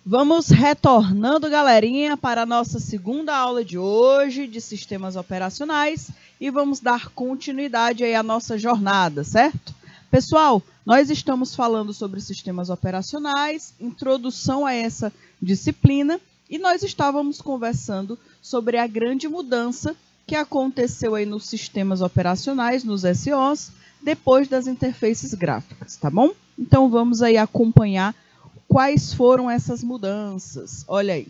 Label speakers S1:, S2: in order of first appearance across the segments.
S1: Vamos retornando, galerinha, para a nossa segunda aula de hoje de sistemas operacionais e vamos dar continuidade aí à nossa jornada, certo? Pessoal, nós estamos falando sobre sistemas operacionais, introdução a essa disciplina e nós estávamos conversando sobre a grande mudança que aconteceu aí nos sistemas operacionais, nos SOs, depois das interfaces gráficas, tá bom? Então vamos aí acompanhar quais foram essas mudanças. Olha aí.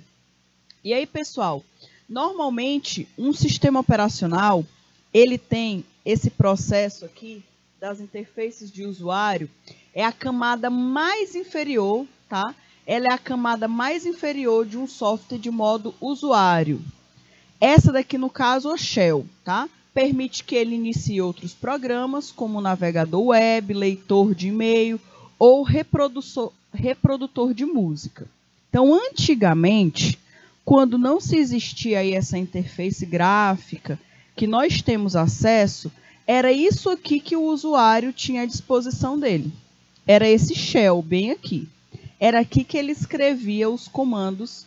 S1: E aí, pessoal, normalmente um sistema operacional, ele tem esse processo aqui das interfaces de usuário, é a camada mais inferior, tá? Ela é a camada mais inferior de um software de modo usuário. Essa daqui, no caso, é a Shell, tá? Permite que ele inicie outros programas, como navegador web, leitor de e-mail ou reprodutor de música. Então, antigamente, quando não se existia aí essa interface gráfica que nós temos acesso, era isso aqui que o usuário tinha à disposição dele. Era esse shell, bem aqui. Era aqui que ele escrevia os comandos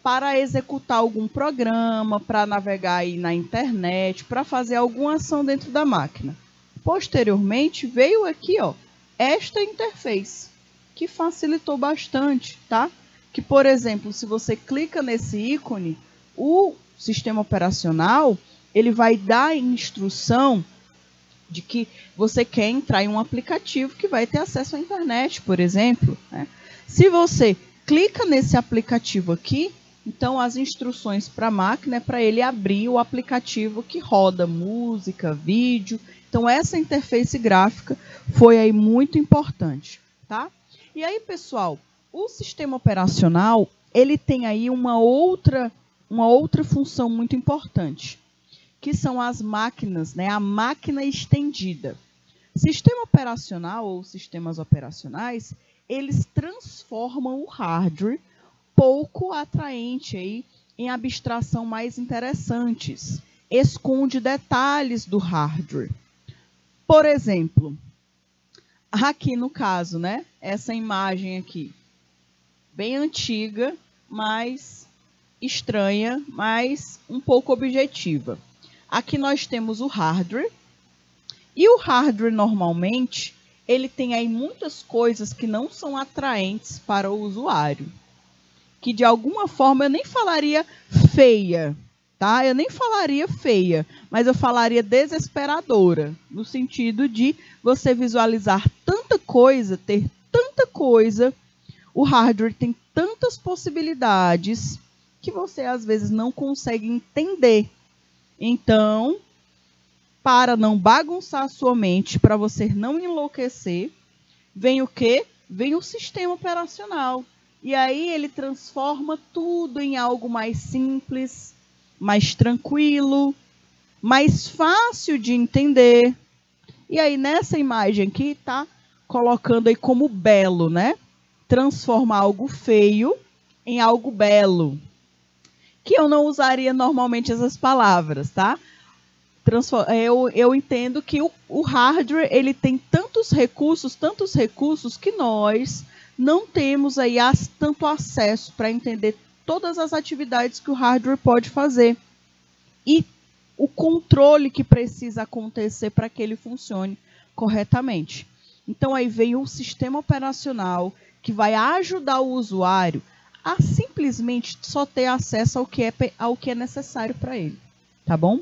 S1: para executar algum programa, para navegar aí na internet, para fazer alguma ação dentro da máquina. Posteriormente, veio aqui, ó, esta interface, que facilitou bastante, tá? Que, por exemplo, se você clica nesse ícone, o sistema operacional, ele vai dar a instrução de que você quer entrar em um aplicativo que vai ter acesso à internet, por exemplo, né? Se você clica nesse aplicativo aqui, então as instruções para a máquina é para ele abrir o aplicativo que roda música, vídeo. Então essa interface gráfica foi aí muito importante, tá? E aí, pessoal, o sistema operacional, ele tem aí uma outra função muito importante, que são as máquinas, né? A máquina estendida. Sistema operacional ou sistemas operacionais, eles transformam o hardware pouco atraente aí em abstração mais interessantes. Esconde detalhes do hardware. Por exemplo, aqui no caso, né? Essa imagem aqui, bem antiga, mas estranha, mas um pouco objetiva. Aqui nós temos o hardware. E o hardware, normalmente, ele tem aí muitas coisas que não são atraentes para o usuário. Que, de alguma forma, eu nem falaria feia, tá? Eu nem falaria feia, mas eu falaria desesperadora, no sentido de você visualizar tanta coisa, ter tanta coisa, o hardware tem tantas possibilidades que você, às vezes, não consegue entender. Então, para não bagunçar a sua mente, para você não enlouquecer, vem o quê? Vem o sistema operacional. E aí ele transforma tudo em algo mais simples, mais tranquilo, mais fácil de entender. E aí nessa imagem aqui tá colocando aí como belo, né? Transformar algo feio em algo belo. Que eu não usaria normalmente essas palavras, tá? Eu entendo que o hardware ele tem tantos recursos que nós não temos aí tanto acesso para entender todas as atividades que o hardware pode fazer e o controle que precisa acontecer para que ele funcione corretamente. Então aí vem o sistema operacional que vai ajudar o usuário a simplesmente só ter acesso ao que é necessário para ele, tá bom?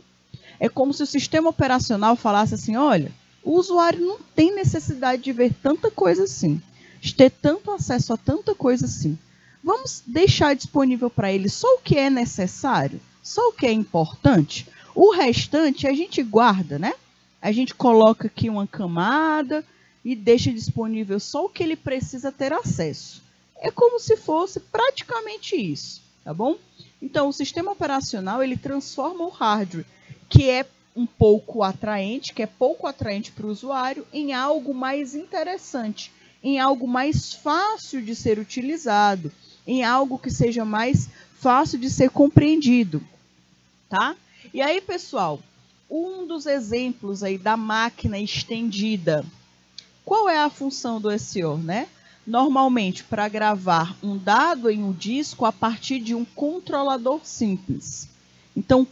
S1: É como se o sistema operacional falasse assim, olha, o usuário não tem necessidade de ver tanta coisa assim, de ter tanto acesso a tanta coisa assim. Vamos deixar disponível para ele só o que é necessário, só o que é importante. O restante a gente guarda, né? A gente coloca aqui uma camada e deixa disponível só o que ele precisa ter acesso. É como se fosse praticamente isso, tá bom? Então, o sistema operacional, ele transforma o hardware, que é um pouco atraente, que é pouco atraente para o usuário, em algo mais interessante, em algo mais fácil de ser utilizado, em algo que seja mais fácil de ser compreendido, tá? E aí, pessoal, um dos exemplos aí da máquina estendida, qual é a função do SO, né? normalmente para gravar um dado em um disco a partir de um controlador simples. Então,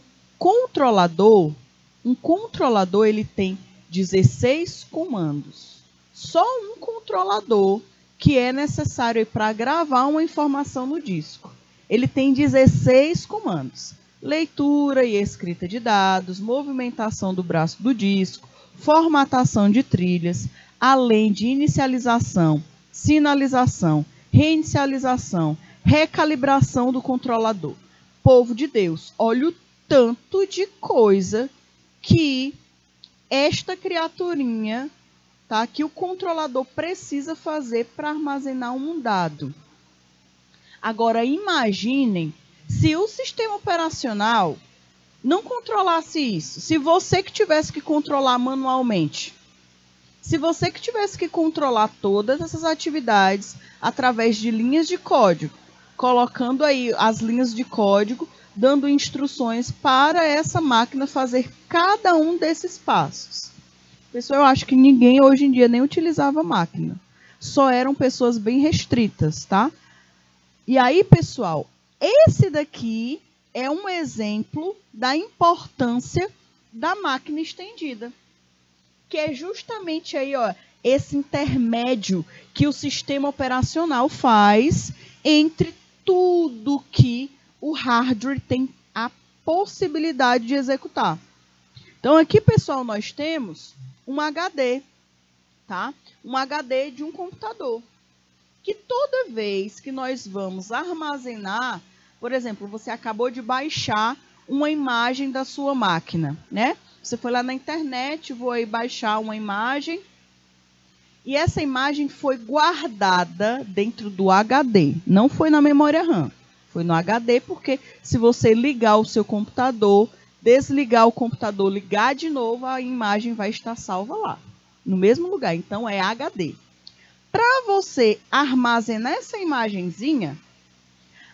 S1: um controlador ele tem 16 comandos. Só um controlador que é necessário para gravar uma informação no disco. Ele tem 16 comandos. Leitura e escrita de dados, movimentação do braço do disco, formatação de trilhas, além de inicialização, sinalização, reinicialização, recalibração do controlador. Povo de Deus, olha o tanto de coisa que esta criaturinha, tá, que o controlador precisa fazer para armazenar um dado. Agora, imaginem se o sistema operacional não controlasse isso. Se você que tivesse que controlar manualmente, se você que tivesse que controlar todas essas atividades através de linhas de código, colocando aí as linhas de código, dando instruções para essa máquina fazer cada um desses passos. Pessoal, eu acho que ninguém hoje em dia nem utilizava máquina. Só eram pessoas bem restritas, tá? E aí, pessoal, esse daqui é um exemplo da importância da máquina estendida, que é justamente aí, ó, esse intermédio que o sistema operacional faz entre tudo que o hardware tem a possibilidade de executar. Então, aqui, pessoal, nós temos um HD, tá? Um HD de um computador, que toda vez que nós vamos armazenar, por exemplo, você acabou de baixar uma imagem da sua máquina, né? Você foi lá na internet, vou aí baixar uma imagem, e essa imagem foi guardada dentro do HD, não foi na memória RAM, foi no HD, porque se você ligar o seu computador, desligar o computador, ligar de novo, a imagem vai estar salva lá, no mesmo lugar, então é HD. Para você armazenar essa imagenzinha,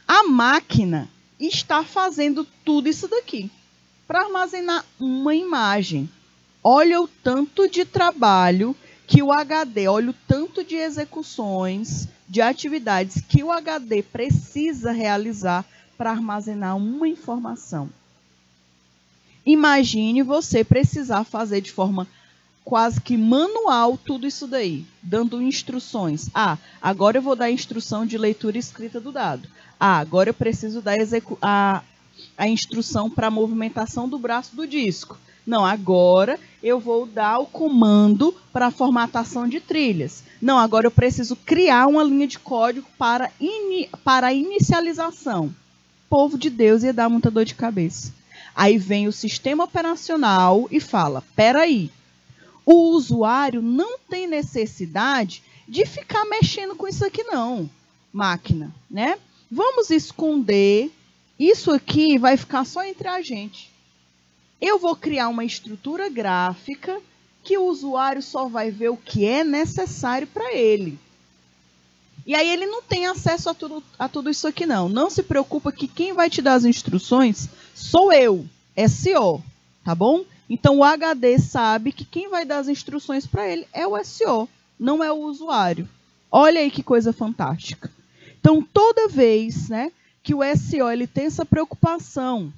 S1: a máquina está fazendo tudo isso daqui para armazenar uma imagem. Olha o tanto de trabalho que o HD, olha o tanto de execuções, de atividades que o HD precisa realizar para armazenar uma informação. Imagine você precisar fazer de forma quase que manual tudo isso daí, dando instruções. Ah, agora eu vou dar a instrução de leitura e escrita do dado. Ah, agora eu preciso dar a instrução para a movimentação do braço do disco. Não, agora eu vou dar o comando para a formatação de trilhas. Não, agora eu preciso criar uma linha de código para a inicialização. Povo de Deus, ia dar muita dor de cabeça. Aí vem o sistema operacional e fala, peraí, o usuário não tem necessidade de ficar mexendo com isso aqui não, máquina, né? Vamos esconder, isso aqui vai ficar só entre a gente. Eu vou criar uma estrutura gráfica que o usuário só vai ver o que é necessário para ele. E aí ele não tem acesso a tudo isso aqui não. Não se preocupa que quem vai te dar as instruções sou eu, SO, tá bom? Então o HD sabe que quem vai dar as instruções para ele é o SO, não é o usuário. Olha aí que coisa fantástica. Então toda vez, né, que o SO ele tem essa preocupação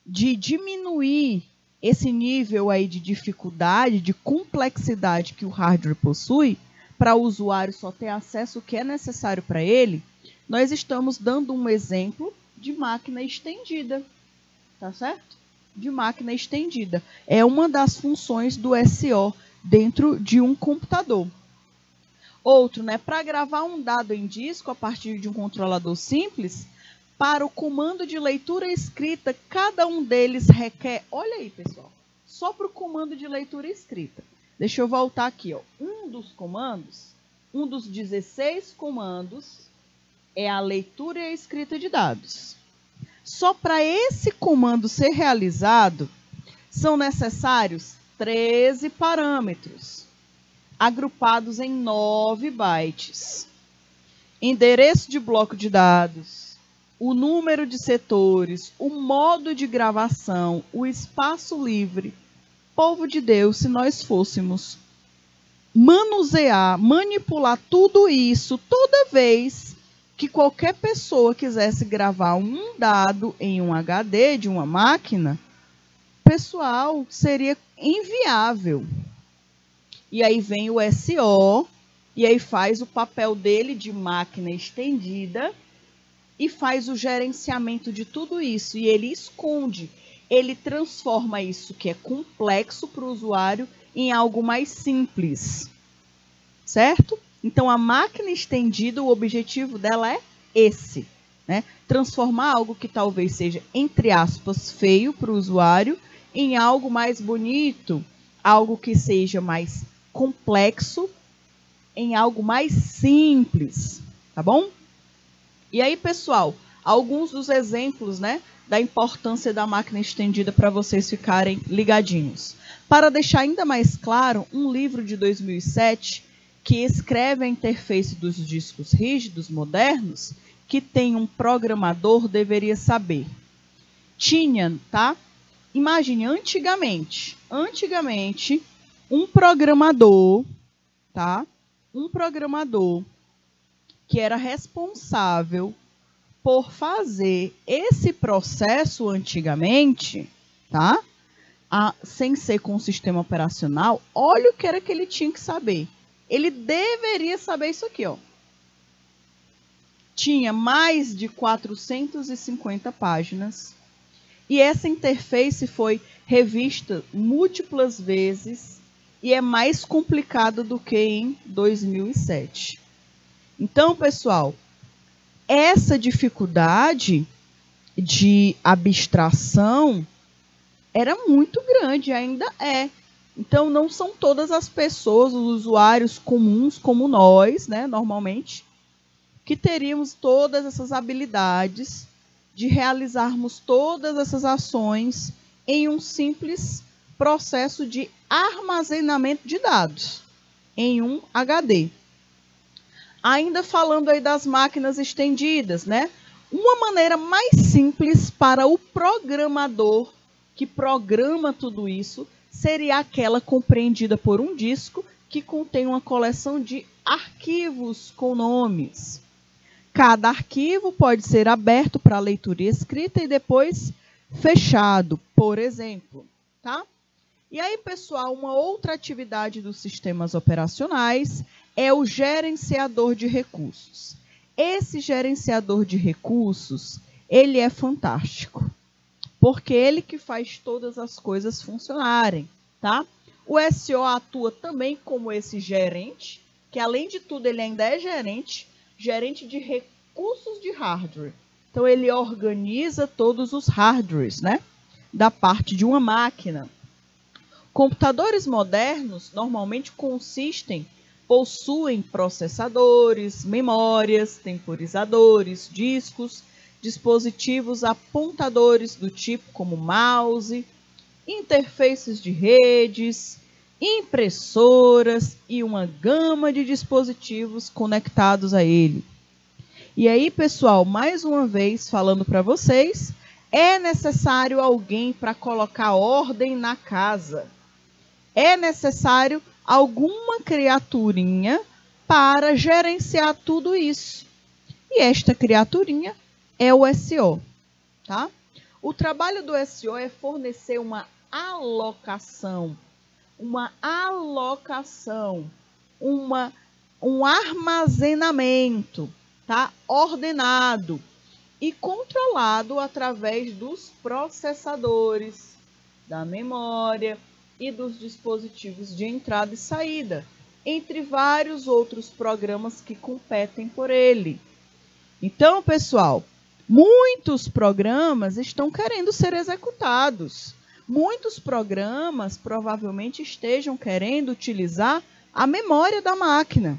S1: de diminuir esse nível aí de dificuldade, de complexidade que o hardware possui, para o usuário só ter acesso ao que é necessário para ele, nós estamos dando um exemplo de máquina estendida, tá certo? De máquina estendida. É uma das funções do SO dentro de um computador. Outro, né, para gravar um dado em disco a partir de um controlador simples, para o comando de leitura e escrita, cada um deles requer... Olha aí, pessoal. Só para o comando de leitura e escrita. Deixa eu voltar aqui. Ó. Um dos comandos, um dos 16 comandos, é a leitura e a escrita de dados. Só para esse comando ser realizado, são necessários 13 parâmetros, agrupados em 9 bytes. Endereço de bloco de dados, o número de setores, o modo de gravação, o espaço livre. Povo de Deus, se nós fôssemos manusear, manipular tudo isso toda vez que qualquer pessoa quisesse gravar um dado em um HD de uma máquina, pessoal, seria inviável. E aí vem o SO, e aí faz o papel dele de máquina estendida e faz o gerenciamento de tudo isso. E ele esconde, ele transforma isso que é complexo para o usuário em algo mais simples, certo? Então, a máquina estendida, o objetivo dela é esse, né? Transformar algo que talvez seja, entre aspas, feio para o usuário, em algo mais bonito, algo que seja mais complexo, em algo mais simples, tá bom? E aí, pessoal, alguns dos exemplos, né, da importância da máquina estendida para vocês ficarem ligadinhos. Para deixar ainda mais claro, um livro de 2007 que escreve a interface dos discos rígidos modernos, que tem um programador deveria saber. Tinha, tá? Imagine, antigamente, um programador, tá? Um programador que era responsável por fazer esse processo antigamente, tá? Sem ser com o sistema operacional, olha o que era que ele tinha que saber. Ele deveria saber isso aqui, ó. Tinha mais de 450 páginas e essa interface foi revista múltiplas vezes e é mais complicada do que em 2007. Então, pessoal, essa dificuldade de abstração era muito grande, ainda é. Então, não são todas as pessoas, os usuários comuns, como nós, né, normalmente, que teríamos todas essas habilidades de realizarmos todas essas ações em um simples processo de armazenamento de dados em um HD. Ainda falando aí das máquinas estendidas, né? Uma maneira mais simples para o programador que programa tudo isso seria aquela compreendida por um disco que contém uma coleção de arquivos com nomes. Cada arquivo pode ser aberto para leitura e escrita e depois fechado, por exemplo, tá? E aí, pessoal, uma outra atividade dos sistemas operacionais é o gerenciador de recursos. Esse gerenciador de recursos, ele é fantástico, porque ele que faz todas as coisas funcionarem, tá? O SO atua também como esse gerente, que além de tudo ele ainda é gerente de recursos de hardware. Então ele organiza todos os hardwares, né, da parte de uma máquina. Computadores modernos normalmente possuem processadores, memórias, temporizadores, discos, dispositivos apontadores do tipo como mouse, interfaces de redes, impressoras e uma gama de dispositivos conectados a ele. E aí, pessoal, mais uma vez falando para vocês, é necessário alguém para colocar ordem na casa. É necessário alguma criaturinha para gerenciar tudo isso. E esta criaturinha é o SO, tá? O trabalho do SO é fornecer um armazenamento, tá? Ordenado e controlado através dos processadores, da memória e dos dispositivos de entrada e saída, entre vários outros programas que competem por ele. Então, pessoal, muitos programas estão querendo ser executados. Muitos programas provavelmente estejam querendo utilizar a memória da máquina.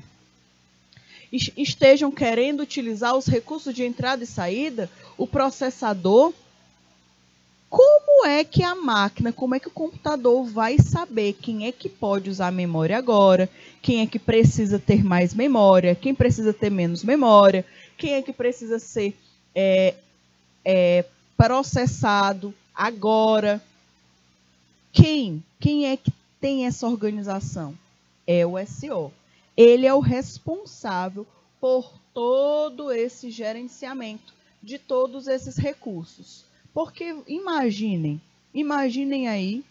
S1: Estejam querendo utilizar os recursos de entrada e saída, o processador. Como é que a máquina, como é que o computador vai saber quem é que pode usar a memória agora, quem é que precisa ter mais memória, quem precisa ter menos memória, quem é que precisa ser processado agora? Quem é que tem essa organização? É o SO. Ele é o responsável por todo esse gerenciamento de todos esses recursos. Porque imaginem aí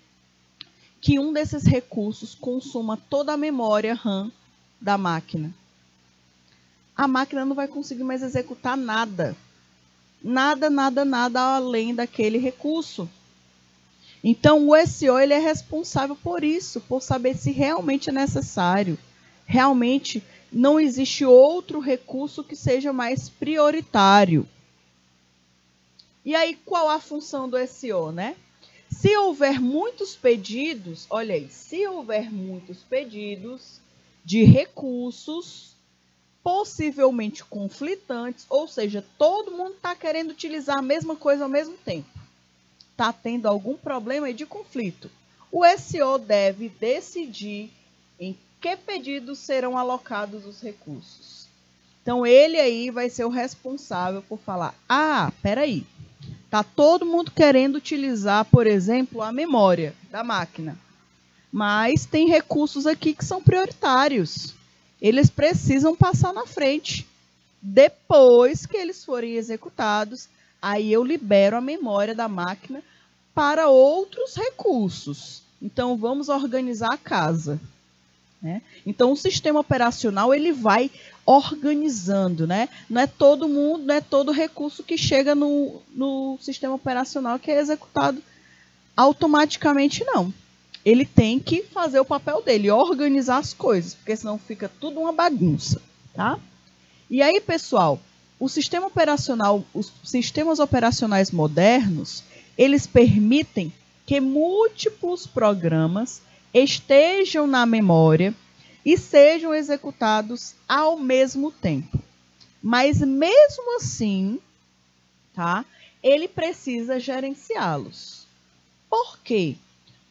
S1: que um desses recursos consuma toda a memória RAM da máquina. A máquina não vai conseguir mais executar nada. Nada além daquele recurso. Então, o SO ele é responsável por isso, por saber se realmente é necessário. Realmente não existe outro recurso que seja mais prioritário. E aí, qual a função do SO, né? Se houver muitos pedidos, olha aí, se houver muitos pedidos de recursos possivelmente conflitantes, ou seja, todo mundo está querendo utilizar a mesma coisa ao mesmo tempo, está tendo algum problema aí de conflito, o SO deve decidir em que pedidos serão alocados os recursos. Então, ele aí vai ser o responsável por falar, peraí, está todo mundo querendo utilizar, por exemplo, a memória da máquina. Mas tem recursos aqui que são prioritários. Eles precisam passar na frente. Depois que eles forem executados, aí eu libero a memória da máquina para outros recursos. Então, vamos organizar a casa. Né? Então, o sistema operacional ele vai organizando, né? Não é todo mundo, não é todo recurso que chega no sistema operacional que é executado automaticamente, não. Ele tem que fazer o papel dele, organizar as coisas, porque senão fica tudo uma bagunça, tá? E aí, pessoal, o sistema operacional, os sistemas operacionais modernos, eles permitem que múltiplos programas estejam na memória e sejam executados ao mesmo tempo. Mas mesmo assim, tá? Ele precisa gerenciá-los. Por quê?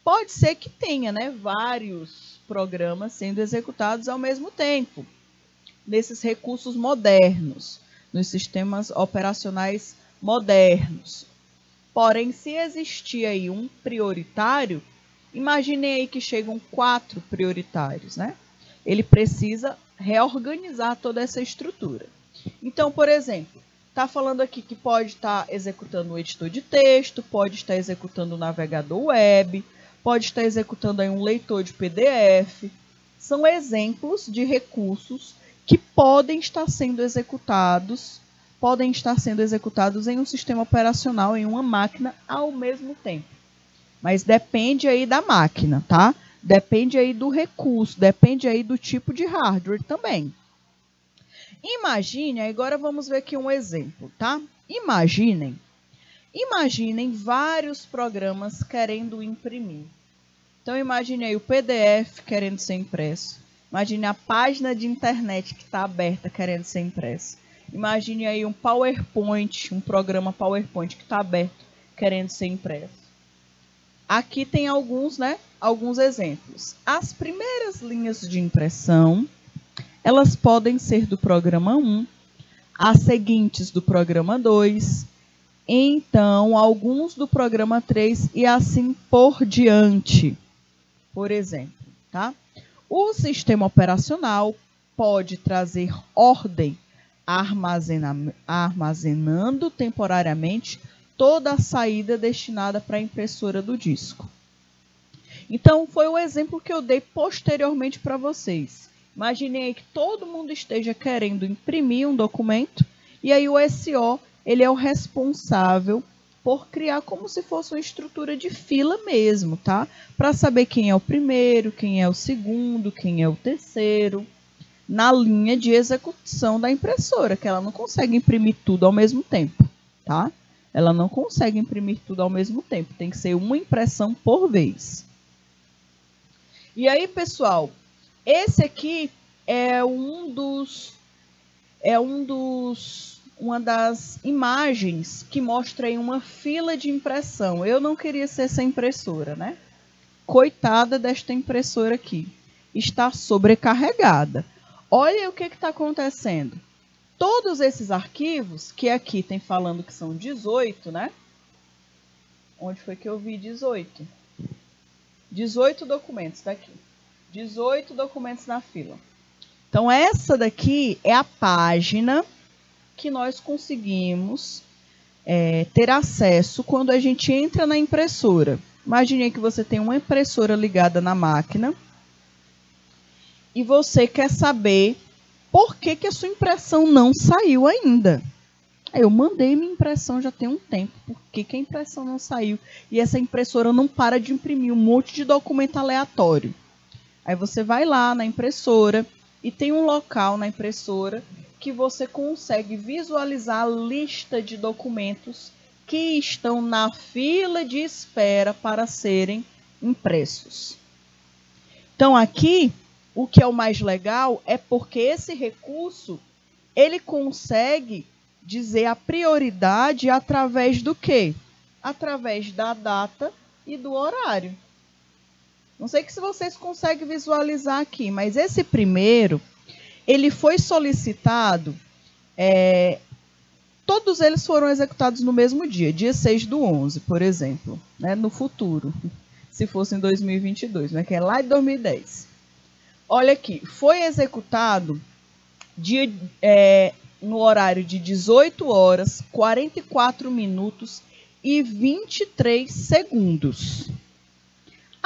S1: Pode ser que tenha, né, vários programas sendo executados ao mesmo tempo, nesses recursos modernos, nos sistemas operacionais modernos. Porém, se existir aí um prioritário, imaginem aí que chegam 4 prioritários, né? Ele precisa reorganizar toda essa estrutura. Então, por exemplo, está falando aqui que pode estar executando o editor de texto, pode estar executando o navegador web, pode estar executando aí um leitor de PDF. São exemplos de recursos que podem estar sendo executados em um sistema operacional, em uma máquina, ao mesmo tempo. Mas depende aí da máquina, tá? Depende aí do recurso, depende aí do tipo de hardware também. Imagine, agora vamos ver aqui um exemplo, tá? Imaginem vários programas querendo imprimir. Então, imagine aí o PDF querendo ser impresso. Imagine a página de internet que está aberta querendo ser impressa. Imagine aí um PowerPoint, um programa PowerPoint que está aberto querendo ser impresso. Aqui tem alguns exemplos. As primeiras linhas de impressão, elas podem ser do programa 1, as seguintes do programa 2, então alguns do programa 3 e assim por diante. Por exemplo, tá? O sistema operacional pode trazer ordem armazenando temporariamente toda a saída destinada para a impressora do disco. Então, foi o exemplo que eu dei posteriormente para vocês. Imaginei aí que todo mundo esteja querendo imprimir um documento e aí o SO ele é o responsável por criar como se fosse uma estrutura de fila mesmo, tá? Para saber quem é o primeiro, quem é o segundo, quem é o terceiro, na linha de execução da impressora, que ela não consegue imprimir tudo ao mesmo tempo, tá? Ela não consegue imprimir tudo ao mesmo tempo, tem que ser uma impressão por vez. E aí, pessoal, esse aqui é uma das imagens que mostra aí uma fila de impressão. Eu não queria ser essa impressora, né? Coitada desta impressora aqui. Está sobrecarregada. Olha o que está acontecendo. Todos esses arquivos, que aqui tem falando que são 18, né? Onde foi que eu vi 18? 18 documentos, tá aqui. 18 documentos na fila. Então, essa daqui é a página que nós conseguimos ter acesso quando a gente entra na impressora. Imagine que você tem uma impressora ligada na máquina e você quer saber por que a sua impressão não saiu ainda. Eu mandei minha impressão já tem um tempo. Por que a impressão não saiu? E essa impressora não para de imprimir um monte de documento aleatório. Aí você vai lá na impressora e tem um local na impressora que você consegue visualizar a lista de documentos que estão na fila de espera para serem impressos. Então, aqui, o que é o mais legal é porque esse recurso, ele consegue dizer a prioridade através do quê? Através da data e do horário. Não sei se vocês conseguem visualizar aqui, mas esse primeiro, ele foi solicitado, todos eles foram executados no mesmo dia, dia 6/11, por exemplo, né, no futuro, se fosse em 2022, né, que é lá de 2010. Olha aqui, foi executado no horário de 18 horas, 44 minutos e 23 segundos.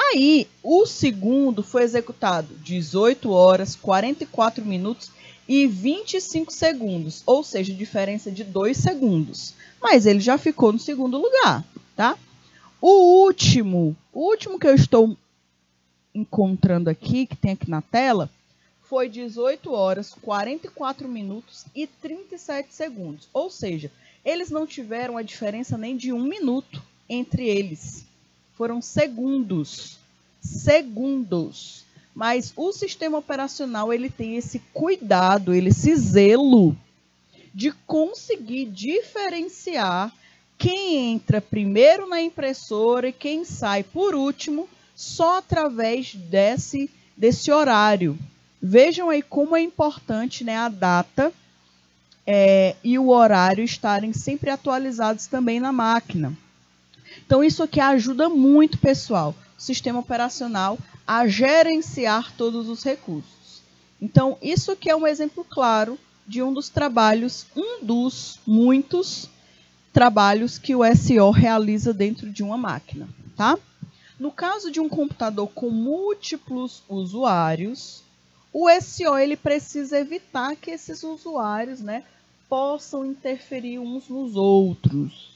S1: Aí, o segundo foi executado 18 horas, 44 minutos e 25 segundos, ou seja, diferença de 2 segundos. Mas ele já ficou no segundo lugar, tá? O último que eu estou encontrando aqui, que tem aqui na tela, foi 18 horas, 44 minutos e 37 segundos. Ou seja, eles não tiveram a diferença nem de 1 minuto entre eles. Foram segundos. Mas o sistema operacional, ele tem esse cuidado, esse zelo de conseguir diferenciar quem entra primeiro na impressora e quem sai por último, só através desse horário. Vejam aí como é importante, né, a data e o horário estarem sempre atualizados também na máquina. Então, isso aqui ajuda muito, pessoal, o sistema operacional a gerenciar todos os recursos. Então, isso aqui é um exemplo claro de um dos muitos trabalhos que o SO realiza dentro de uma máquina, tá? No caso de um computador com múltiplos usuários, o SO ele precisa evitar que esses usuários, né, possam interferir uns nos outros,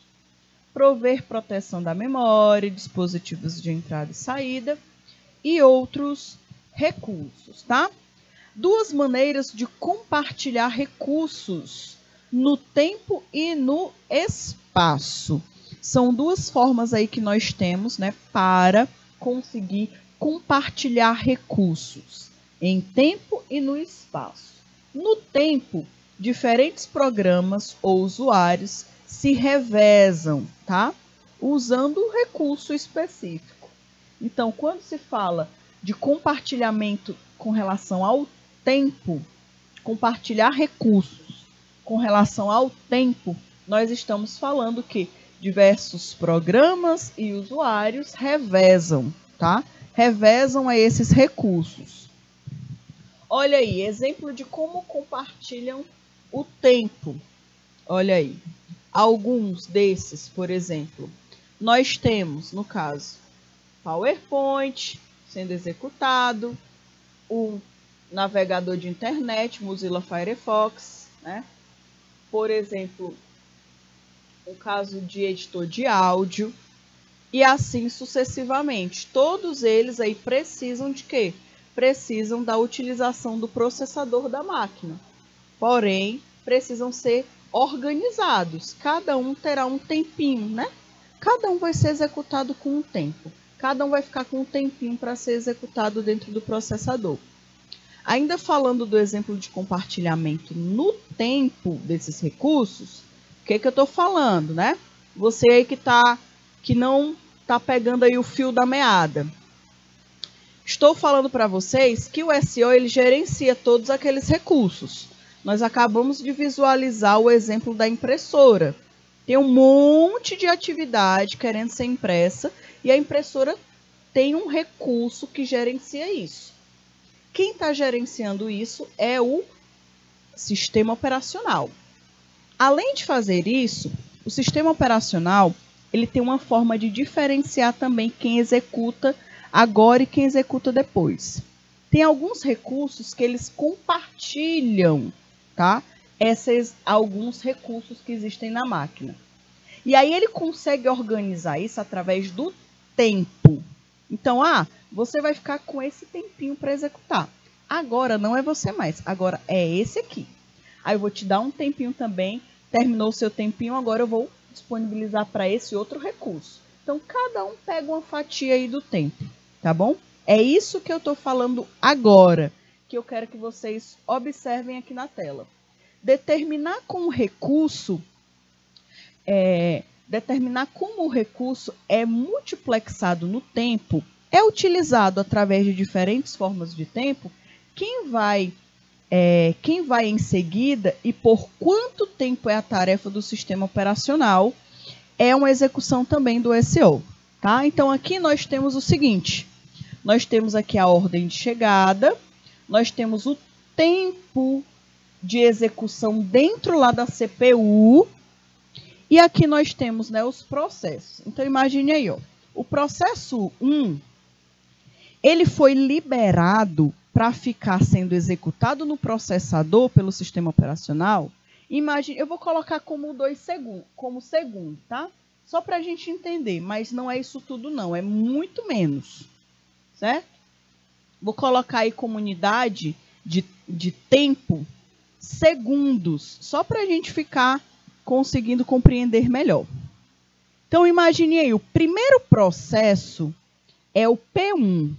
S1: prover proteção da memória, dispositivos de entrada e saída e outros recursos, tá? Duas maneiras de compartilhar recursos no tempo e no espaço. São duas formas aí que nós temos, né, para conseguir compartilhar recursos em tempo e no espaço. No tempo, diferentes programas ou usuários se revezam, tá? Usando um recurso específico. Então, quando se fala de compartilhamento com relação ao tempo, compartilhar recursos com relação ao tempo, nós estamos falando que diversos programas e usuários revezam, tá? Revezam a esses recursos. Olha aí, exemplo de como compartilham o tempo. Olha aí, alguns desses, por exemplo, nós temos, no caso, PowerPoint sendo executado, o navegador de internet, Mozilla Firefox, né? Por exemplo, o caso de editor de áudio, e assim sucessivamente. Todos eles aí precisam de quê? Precisam da utilização do processador da máquina. Porém, precisam ser organizados. Cada um terá um tempinho, né? Cada um vai ser executado com um tempo. Cada um vai ficar com um tempinho para ser executado dentro do processador. Ainda falando do exemplo de compartilhamento no tempo desses recursos, o que eu estou falando, né? Você aí que não está pegando aí o fio da meada. Estou falando para vocês que o SO ele gerencia todos aqueles recursos. Nós acabamos de visualizar o exemplo da impressora. Tem um monte de atividade querendo ser impressa e a impressora tem um recurso que gerencia isso. Quem está gerenciando isso é o sistema operacional. Além de fazer isso, o sistema operacional ele tem uma forma de diferenciar também quem executa agora e quem executa depois. Tem alguns recursos que eles compartilham, tá? Alguns recursos que existem na máquina. E aí ele consegue organizar isso através do tempo. Então, você vai ficar com esse tempinho para executar. Agora não é você mais, agora é esse aqui. Aí eu vou te dar um tempinho também, terminou o seu tempinho, agora eu vou disponibilizar para esse outro recurso. Então, cada um pega uma fatia aí do tempo, tá bom? É isso que eu estou falando agora, que eu quero que vocês observem aqui na tela. Determinar como o recurso é multiplexado no tempo, é utilizado através de diferentes formas de tempo. Quem vai em seguida e por quanto tempo é a tarefa do sistema operacional é uma execução também do SO. Tá? Então, aqui nós temos o seguinte, nós temos aqui a ordem de chegada, nós temos o tempo de execução dentro lá da CPU, e aqui nós temos, né, os processos. Então, imagine aí, o processo 1, ele foi liberado para ficar sendo executado no processador pelo sistema operacional. Imagine, eu vou colocar como 2 segundos, como segundo, tá? Só para a gente entender, mas não é isso tudo não, é muito menos, certo? Vou colocar aí como unidade de tempo segundos, só para a gente ficar conseguindo compreender melhor. Então, imagine aí, o primeiro processo é o P1.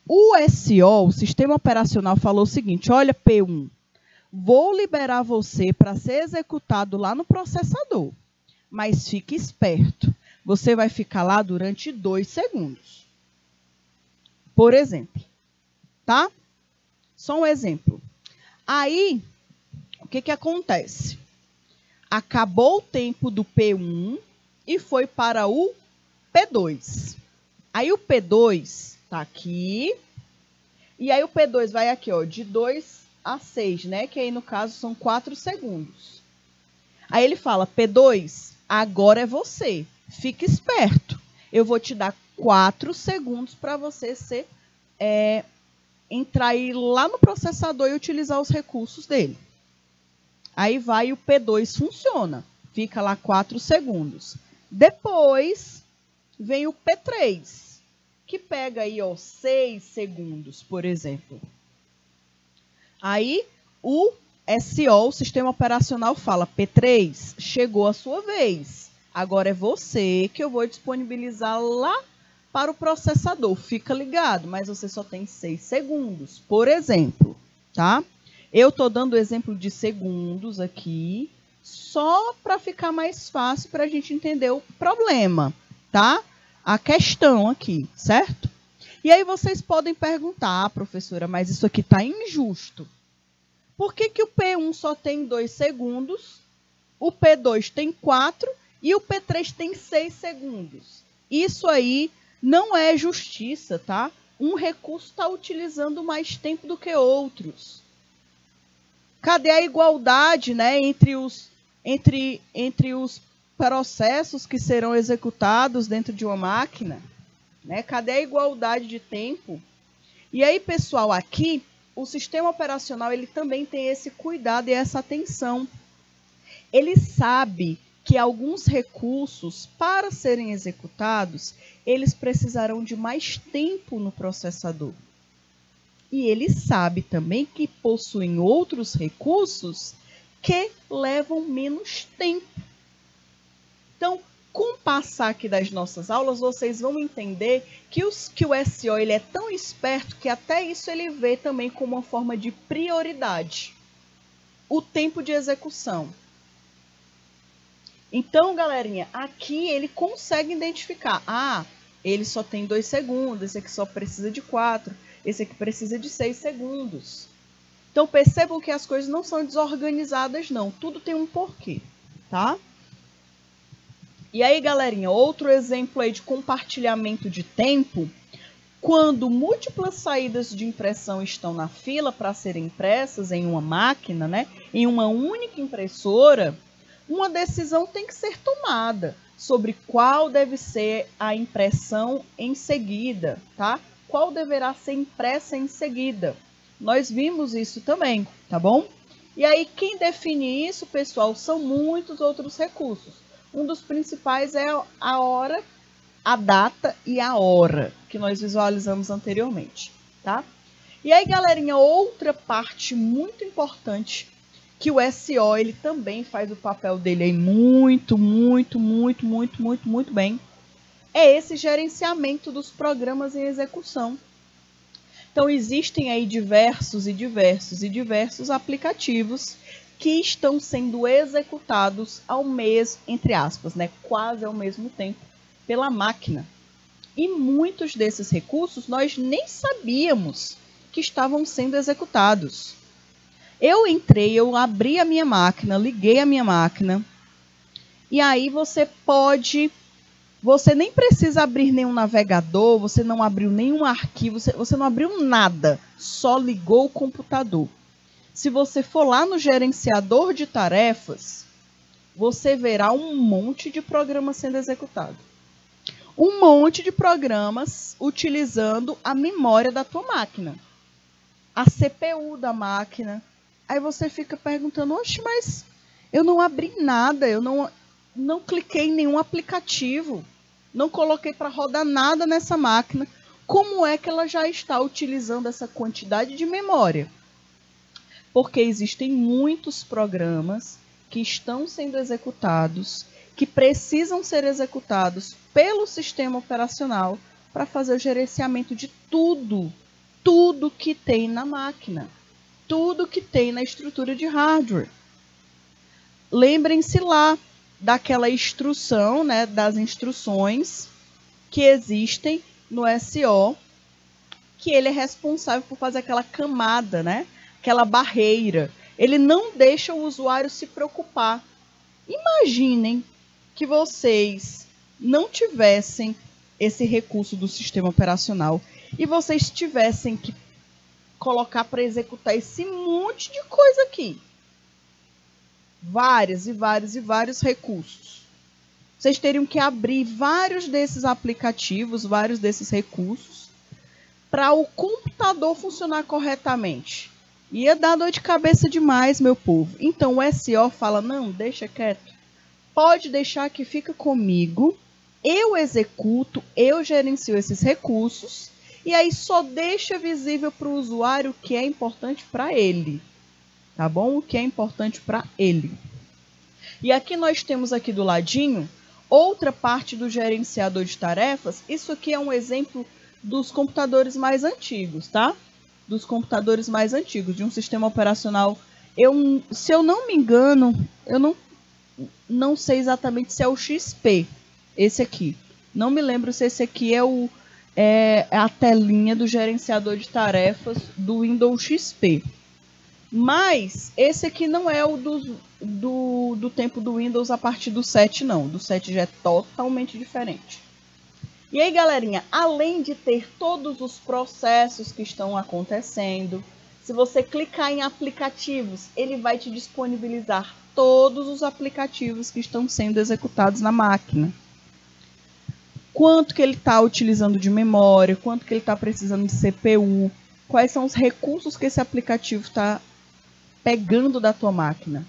S1: O SO, o sistema operacional, falou o seguinte, olha P1, vou liberar você para ser executado lá no processador, mas fique esperto, você vai ficar lá durante 2 segundos. Por exemplo, tá? Só um exemplo. Aí, o que acontece? Acabou o tempo do P1 e foi para o P2. Aí o P2 está aqui. E aí o P2 vai aqui, de 2 a 6, né? Que aí no caso são 4 segundos. Aí ele fala, P2, agora é você. Fique esperto. Eu vou te dar 4 segundos para você entrar aí lá no processador e utilizar os recursos dele. Aí vai o P2 funciona. Fica lá 4 segundos. Depois vem o P3, que pega aí 6 segundos, por exemplo. Aí o SO, o sistema operacional, fala, P3, chegou a sua vez. Agora é você que eu vou disponibilizar lá para o processador. Fica ligado, mas você só tem 6 segundos, por exemplo, tá? Eu estou dando exemplo de segundos aqui, só para ficar mais fácil para a gente entender o problema, tá? A questão aqui, certo? E aí vocês podem perguntar, professora, mas isso aqui está injusto. Por que o P1 só tem 2 segundos, o P2 tem 4 e o P3 tem 6 segundos? Isso aí não é justiça, tá? Um recurso está utilizando mais tempo do que outros. Cadê a igualdade, né, entre os processos que serão executados dentro de uma máquina? Né? Cadê a igualdade de tempo? E aí, pessoal, aqui, o sistema operacional ele também tem esse cuidado e essa atenção. Ele sabe que alguns recursos, para serem executados, eles precisarão de mais tempo no processador. E ele sabe também que possuem outros recursos que levam menos tempo. Então, com o passar aqui das nossas aulas, vocês vão entender que o SO ele é tão esperto que até isso ele vê também como uma forma de prioridade. O tempo de execução. Então, galerinha, aqui ele consegue identificar. Ele só tem 2 segundos, esse aqui só precisa de 4. Esse aqui precisa de 6 segundos. Então, percebam que as coisas não são desorganizadas, não. Tudo tem um porquê, tá? E aí, galerinha, outro exemplo aí de compartilhamento de tempo. quando múltiplas saídas de impressão estão na fila para serem impressas em uma máquina, né, em uma única impressora, uma decisão tem que ser tomada sobre qual deve ser a impressão em seguida, tá? Qual deverá ser impressa em seguida. Nós vimos isso também, tá bom? E aí, quem define isso, pessoal, são muitos outros recursos. Um dos principais é a hora, a data e a hora, que nós visualizamos anteriormente, tá? E aí, galerinha, outra parte muito importante, que o SO, ele também faz o papel dele aí muito bem, é esse gerenciamento dos programas em execução. Então, existem aí diversos aplicativos que estão sendo executados ao mesmo, entre aspas, né, quase ao mesmo tempo, pela máquina. E muitos desses recursos nós nem sabíamos que estavam sendo executados. Eu abri a minha máquina, liguei a minha máquina, e aí você nem precisa abrir nenhum navegador, você não abriu nenhum arquivo, você não abriu nada, só ligou o computador. Se você for lá no gerenciador de tarefas, você verá um monte de programas sendo executado. Um monte de programas utilizando a memória da tua máquina, a CPU da máquina. Aí você fica perguntando, oxe, mas eu não abri nada, eu não cliquei em nenhum aplicativo, não coloquei para rodar nada nessa máquina. Como é que ela já está utilizando essa quantidade de memória? Porque existem muitos programas que estão sendo executados, que precisam ser executados pelo sistema operacional para fazer o gerenciamento de tudo que tem na máquina, tudo que tem na estrutura de hardware. Lembrem-se lá daquela instrução, né, das instruções que existem no SO, que ele é responsável por fazer aquela camada, né, aquela barreira. Ele não deixa o usuário se preocupar. Imaginem que vocês não tivessem esse recurso do sistema operacional e vocês tivessem que colocar para executar esse monte de coisa aqui. Vários recursos. Vocês teriam que abrir vários desses aplicativos, vários desses recursos, para o computador funcionar corretamente. Ia dar dor de cabeça demais, meu povo. Então o SO fala, não, deixa quieto. Pode deixar que fica comigo. Eu executo, eu gerencio esses recursos. E aí só deixa visível para o usuário o que é importante para ele. Tá bom? O que é importante para ele. E aqui nós temos aqui do ladinho outra parte do gerenciador de tarefas. Isso aqui é um exemplo dos computadores mais antigos, tá? Dos computadores mais antigos, de um sistema operacional. Se eu não me engano, eu não sei exatamente se é o XP, esse aqui. Não me lembro se esse aqui é a telinha do gerenciador de tarefas do Windows XP. Mas esse aqui não é o do tempo do Windows a partir do 7, não. Do 7 já é totalmente diferente. E aí, galerinha, além de ter todos os processos que estão acontecendo, se você clicar em aplicativos, ele vai te disponibilizar todos os aplicativos que estão sendo executados na máquina. Quanto que ele está utilizando de memória, quanto que ele está precisando de CPU, quais são os recursos que esse aplicativo está pegando da tua máquina.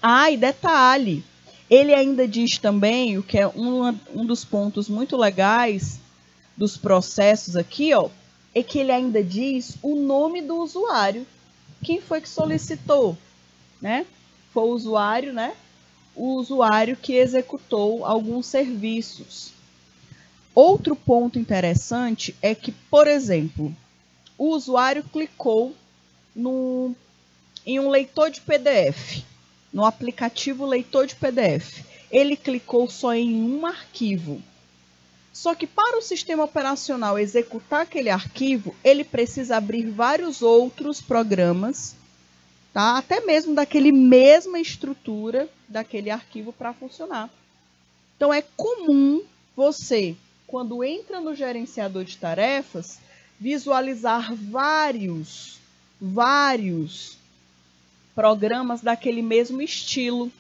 S1: Ah, e detalhe, ele ainda diz também, o que é um dos pontos muito legais dos processos aqui, ó, é que ele ainda diz o nome do usuário. Quem foi que solicitou, né? Foi o usuário, né? O usuário que executou alguns serviços. Outro ponto interessante é que, por exemplo, o usuário clicou em um leitor de PDF, no aplicativo leitor de PDF. Ele clicou só em um arquivo. Só que para o sistema operacional executar aquele arquivo, ele precisa abrir vários outros programas, tá? Até mesmo daquele mesma estrutura daquele arquivo para funcionar. Então é comum você quando entra no gerenciador de tarefas, visualizar vários programas daquele mesmo estilo.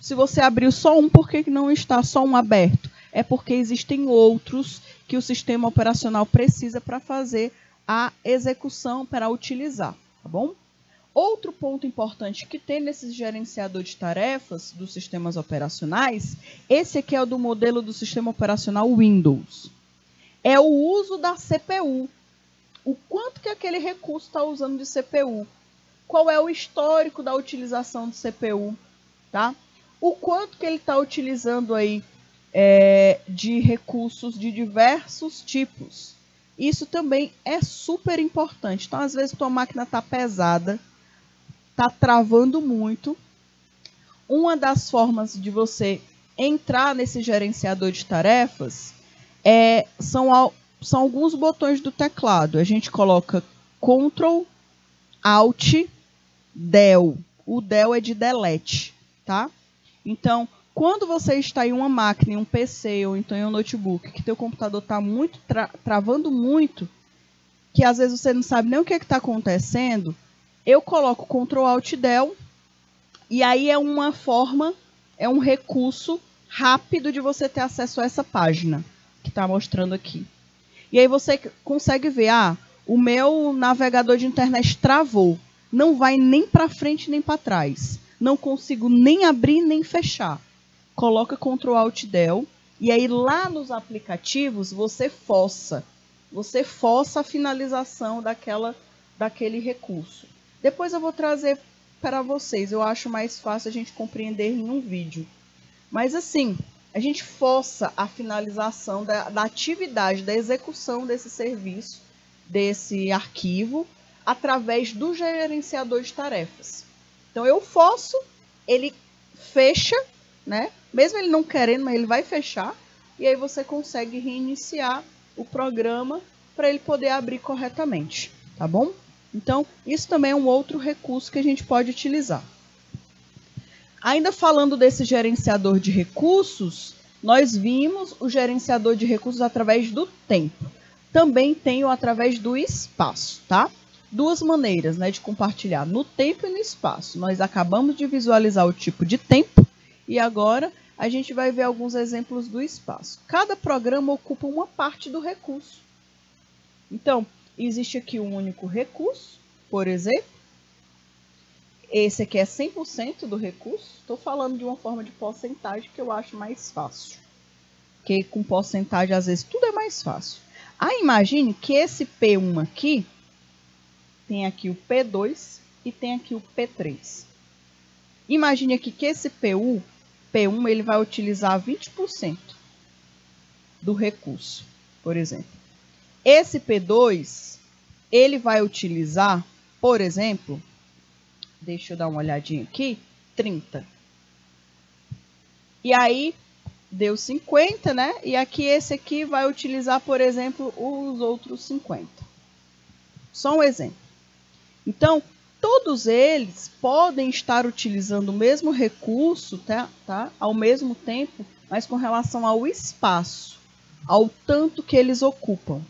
S1: Se você abriu só um, por que não está só um aberto? É porque existem outros que o sistema operacional precisa para fazer a execução, para utilizar, tá bom? Outro ponto importante que tem nesse gerenciador de tarefas dos sistemas operacionais, esse aqui é o do modelo do sistema operacional Windows. É o uso da CPU. O quanto que aquele recurso está usando de CPU. Qual é o histórico da utilização de CPU, tá? O quanto que ele está utilizando aí de recursos de diversos tipos. Isso também é super importante. Então, às vezes, tua máquina está pesada, está travando muito. Uma das formas de você entrar nesse gerenciador de tarefas são alguns botões do teclado. A gente coloca Ctrl, Alt, Del. O Del é de delete, tá? Então, quando você está em uma máquina, em um PC ou então em um notebook, que teu computador está travando muito, que às vezes você não sabe nem o que está acontecendo, eu coloco Ctrl Alt Del, e aí é uma forma, é um recurso rápido de você ter acesso a essa página que está mostrando aqui. E aí você consegue ver, o meu navegador de internet travou, não vai nem para frente nem para trás, não consigo nem abrir nem fechar. Coloca Ctrl Alt Del, e aí lá nos aplicativos você força a finalização daquele recurso. Depois eu vou trazer para vocês, eu acho mais fácil a gente compreender em um vídeo. Mas assim, a gente força a finalização da atividade, da execução desse serviço, desse arquivo, através do gerenciador de tarefas. Então eu forço, ele fecha, né? Mesmo ele não querendo, mas ele vai fechar, e aí você consegue reiniciar o programa para ele poder abrir corretamente, tá bom? Então, isso também é um outro recurso que a gente pode utilizar. Ainda falando desse gerenciador de recursos, nós vimos o gerenciador de recursos através do tempo. Também tem o através do espaço, tá? Duas maneiras, né, de compartilhar, no tempo e no espaço. Nós acabamos de visualizar o tipo de tempo e agora a gente vai ver alguns exemplos do espaço. Cada programa ocupa uma parte do recurso. Então, existe aqui um único recurso, por exemplo. Esse aqui é 100% do recurso. Estou falando de uma forma de porcentagem que eu acho mais fácil. Porque com porcentagem, às vezes, tudo é mais fácil. Imagine que esse P1 aqui, tem aqui o P2 e tem aqui o P3. Imagine aqui que esse P1 ele vai utilizar 20% do recurso, por exemplo. Esse P2, ele vai utilizar, por exemplo, deixa eu dar uma olhadinha aqui, 30. E aí, deu 50, né? E aqui esse aqui vai utilizar, por exemplo, os outros 50. Só um exemplo. Então, todos eles podem estar utilizando o mesmo recurso, tá? Ao mesmo tempo, mas com relação ao espaço, ao tanto que eles ocupam.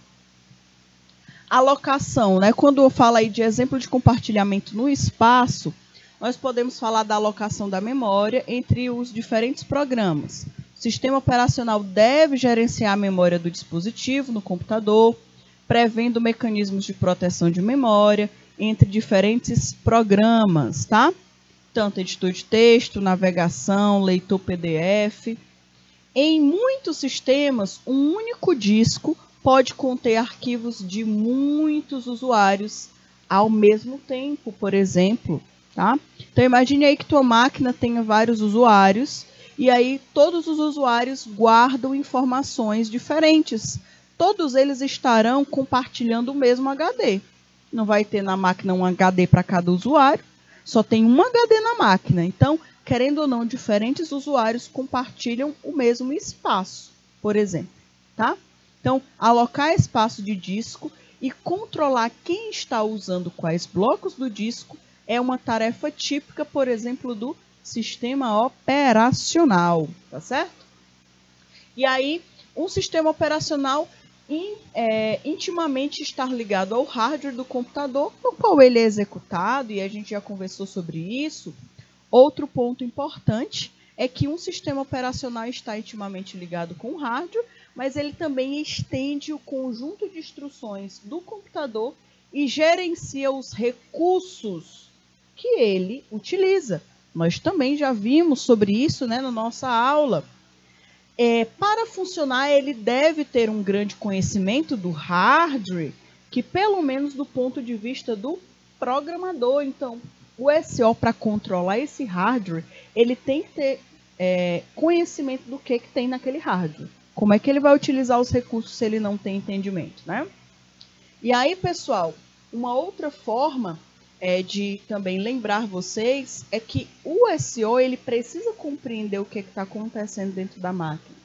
S1: Alocação, né? Quando eu falo aí de exemplo de compartilhamento no espaço, nós podemos falar da alocação da memória entre os diferentes programas. O sistema operacional deve gerenciar a memória do dispositivo no computador, prevendo mecanismos de proteção de memória entre diferentes programas, tá? Tanto editor de texto, navegação, leitor PDF. Em muitos sistemas, um único disco pode conter arquivos de muitos usuários ao mesmo tempo, por exemplo, tá? Então, imagine aí que tua máquina tenha vários usuários e aí todos os usuários guardam informações diferentes. Todos eles estarão compartilhando o mesmo HD. Não vai ter na máquina um HD para cada usuário, só tem um HD na máquina. Então, querendo ou não, diferentes usuários compartilham o mesmo espaço, por exemplo, tá? Então, alocar espaço de disco e controlar quem está usando quais blocos do disco é uma tarefa típica, por exemplo, do sistema operacional, tá certo? E aí, Um sistema operacional intimamente estar ligado ao hardware do computador, no qual ele é executado, e a gente já conversou sobre isso. Outro ponto importante é que um sistema operacional está intimamente ligado com o hardware, mas ele também estende o conjunto de instruções do computador e gerencia os recursos que ele utiliza. Nós também já vimos sobre isso, né, na nossa aula. Para funcionar, ele deve ter um grande conhecimento do hardware, que pelo menos do ponto de vista do programador. Então, o SO, para controlar esse hardware, ele tem que ter conhecimento do que tem naquele hardware. Como é que ele vai utilizar os recursos se ele não tem entendimento, né? E aí, pessoal, uma outra forma de também lembrar vocês é que o SO ele precisa compreender o que está acontecendo dentro da máquina.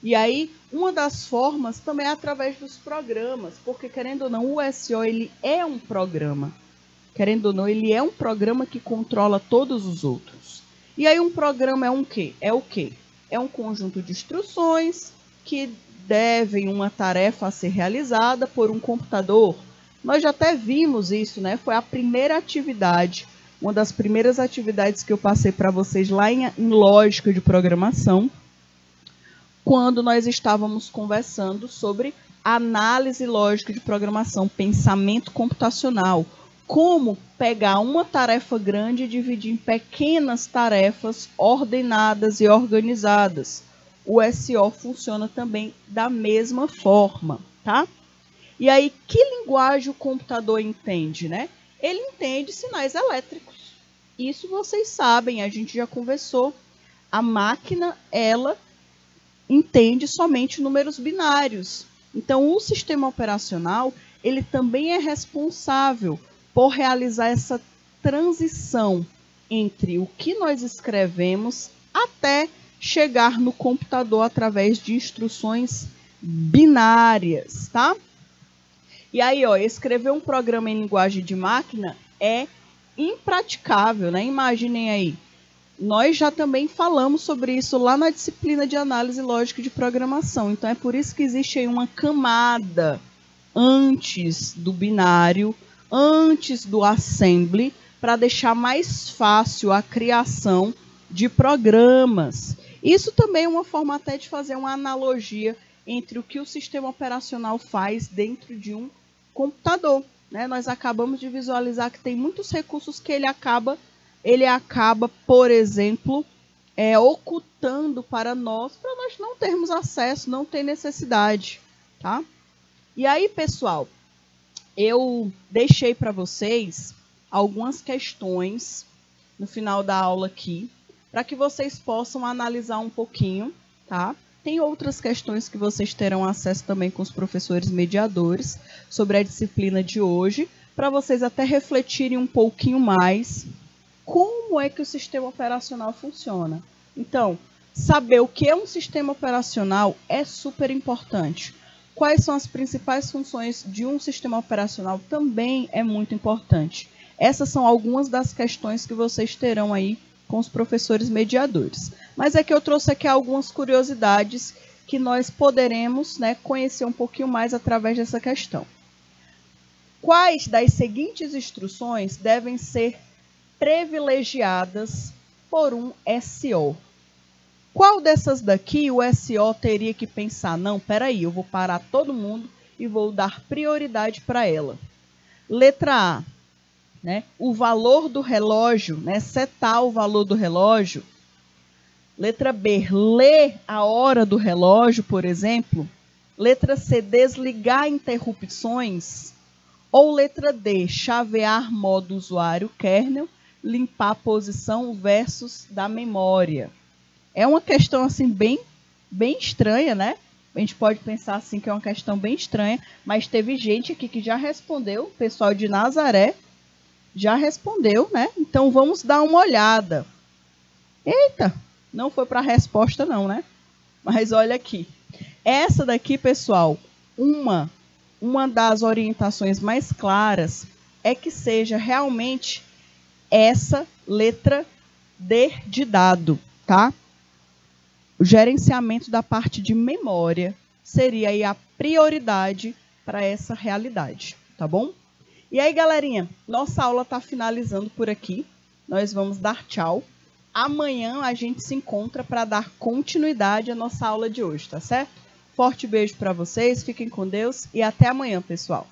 S1: E aí, uma das formas também é através dos programas, porque querendo ou não, o SO ele é um programa. Querendo ou não, ele é um programa que controla todos os outros. E aí um programa é um quê? É o quê? É um conjunto de instruções que devem uma tarefa a ser realizada por um computador. Nós já até vimos isso, né? Foi a primeira atividade, uma das primeiras atividades que eu passei para vocês lá em lógica de programação, quando nós estávamos conversando sobre análise lógica de programação, pensamento computacional. Como pegar uma tarefa grande e dividir em pequenas tarefas ordenadas e organizadas. O SO funciona também da mesma forma, tá? E aí, que linguagem o computador entende, né? Ele entende sinais elétricos. Isso vocês sabem, a gente já conversou. A máquina, ela entende somente números binários. Então, o sistema operacional, ele também é responsável por realizar essa transição entre o que nós escrevemos até chegar no computador através de instruções binárias, tá? E aí, ó, escrever um programa em linguagem de máquina é impraticável, né? Imaginem aí. Nós já também falamos sobre isso lá na disciplina de análise lógica de programação. Então, é por isso que existe aí uma camada antes do binário, antes do assembly, para deixar mais fácil a criação de programas. Isso também é uma forma até de fazer uma analogia entre o que o sistema operacional faz dentro de um computador, né? Nós acabamos de visualizar que tem muitos recursos que ele acaba, por exemplo, ocultando para nós não termos acesso, não ter necessidade, tá? E aí, pessoal, eu deixei para vocês algumas questões no final da aula aqui, para que vocês possam analisar um pouquinho, tá? Tem outras questões que vocês terão acesso também com os professores mediadores sobre a disciplina de hoje, para vocês até refletirem um pouquinho mais como é que o sistema operacional funciona. Então, saber o que é um sistema operacional é super importante. Quais são as principais funções de um sistema operacional também é muito importante. Essas são algumas das questões que vocês terão aí com os professores mediadores. Mas é que eu trouxe aqui algumas curiosidades que nós poderemos, né, conhecer um pouquinho mais através dessa questão. Quais das seguintes instruções devem ser privilegiadas por um SO? Qual dessas daqui o SO teria que pensar? Não, peraí, eu vou parar todo mundo e vou dar prioridade para ela. Letra A, né, o valor do relógio, né, setar o valor do relógio. Letra B, ler a hora do relógio, por exemplo. Letra C, desligar interrupções. Ou letra D, chavear modo usuário kernel, limpar a posição versus da memória. É uma questão assim bem estranha, né? A gente pode pensar assim que é uma questão bem estranha, mas teve gente aqui que já respondeu, o pessoal de Nazaré já respondeu, né? Então vamos dar uma olhada. Eita, não foi para a resposta não, né? Mas olha aqui. Essa daqui, pessoal, uma das orientações mais claras é que seja realmente essa letra D de dado, tá? o gerenciamento da parte de memória seria aí a prioridade para essa realidade, tá bom? E aí, galerinha, nossa aula está finalizando por aqui. Nós vamos dar tchau. Amanhã a gente se encontra para dar continuidade à nossa aula de hoje, tá certo? Forte beijo para vocês, fiquem com Deus e até amanhã, pessoal.